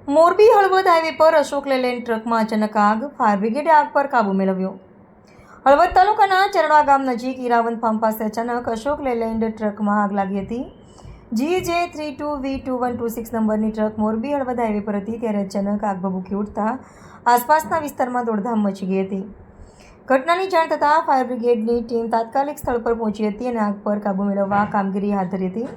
Morbi Halvad highway પર Ashok Layland ટ્રકમાં અચાનક આગ, ફાયર બ્રિગેડે આગ પર કાબૂ મેળવ્યો. હળવદ તાલુકાના ચરણવા ગામ નજીક ઈરાવન ફાર્મ પાસે અચાનક અશોક લેલેન્ડ ટ્રકમાં આગ લાગી હતી. GJ32V2126 નંબરની ટ્રક મોરબી હળવદ હાઈવે પર હતી ત્યારે અચાનક આગ ભભૂકી ઉઠતા આસપાસના વિસ્તારમાં દોડધામ મચી ગઈ હતી. ઘટનાની જાણ થતાં ફાયર બ્રિગેડની ટીમ તાત્કાલિક સ્થળ પર પહોંચી હતી અને આગ પર કાબૂ મેળવવા કામગીરી હાથ ધરી હતી.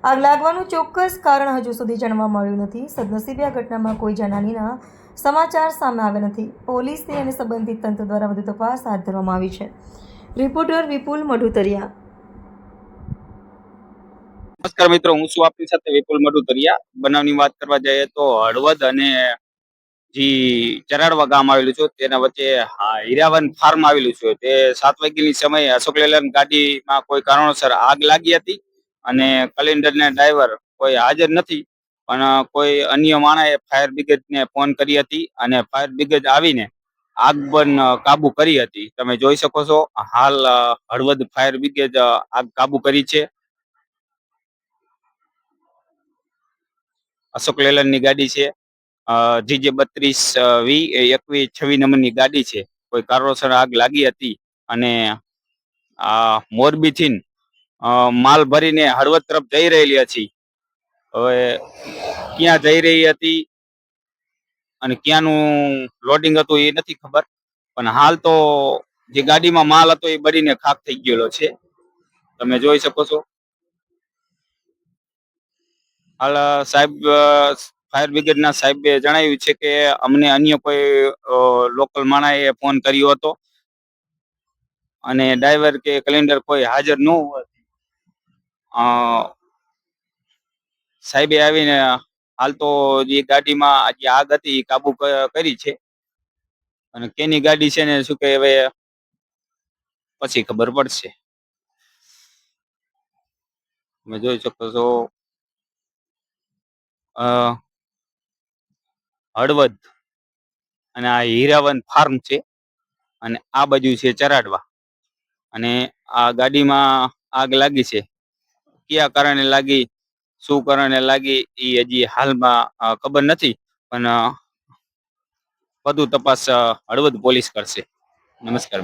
આગ લાગવાનું ચોક્કસ કારણ હજુ સુધી જાણવા મળ્યું નથી. સદનસીબે આ ઘટનામાં કોઈ જાનહાનિના સમાચાર સામે આવ્યા નથી. પોલીસની અને સંબંધિત તંત્ર દ્વારા વધુ તપાસ હાથ ધરવામાં આવી છે. રિપોર્ટર વિપુલ મઢુતરિયા. નમસ્કાર મિત્રો, હું છું આપની સાથે વિપુલ મઢુતરિયા. બનાવની વાત કરવા જઈએ તો હળવદ અને ચરાડવા ગામ આવેલું છે તેના વચ્ચે હીરાવન ફાર્મ આવેલું છે. તે 7 વાગ્યાની સમયે અશોક લેલેન્ડ ગાડીમાં કોઈ કારણોસર આગ લાગી હતી અને કલિન્ડરના ડ્રાઈવર કોઈ હાજર નથી, પણ કોઈ અન્ય માણસે ફાયર બ્રિગેડને ફોન કરી હતી અને ફાયર બ્રિગેડ આવીને આગ પર કાબુ કરી હતી. તમે જોઈ શકો છો, હાલ હળવદ ફાયર બ્રિગેડ આગ કાબુ કરી છે. અશોક લેલેન્ડની ગાડી છે, GJ32V2126 નંબરની ગાડી છે. કોઈ કારણોસર આગ લાગી હતી અને મોરબીથી માલ ભરીને હળવદ તરફ જઈ રહેલી હતી. હવે ક્યાં જઈ રહી હતી અને ક્યાંનું લોડિંગ હતું એ નથી ખબર, પણ હાલ તો જે ગાડીમાં માલ હતો એ બળીને ખાક થઈ ગયેલો છે. તમે જોઈ શકો છો. હાલ સાહેબ ફાયર બ્રિગેડના સાહેબે જણાવ્યું છે કે અમને અન્ય કોઈ લોકલ માણસે ફોન કર્યો હતો અને ડ્રાઈવર કે કલેન્ડર કોઈ હાજર ન હોવાથી સાહેબે આવીને હાલ તો જે ગાડીમાં જે આગ હતી એ કાબુ કરી છે. અને કેની ગાડી છે ને શું કે હવે પછી ખબર પડશે. તમે જોઈ શકો છો હળવદ અને આ હીરાવન ફાર્મ છે અને આ બાજુ છે ચરાડવા. અને આ ગાડીમાં આગ લાગી છે. કયા કારણે લાગી, શું કારણે લાગી એ હજી હાલમાં ખબર નથી, પણ વધુ તપાસ હળવદ પોલીસ કરશે. નમસ્કાર.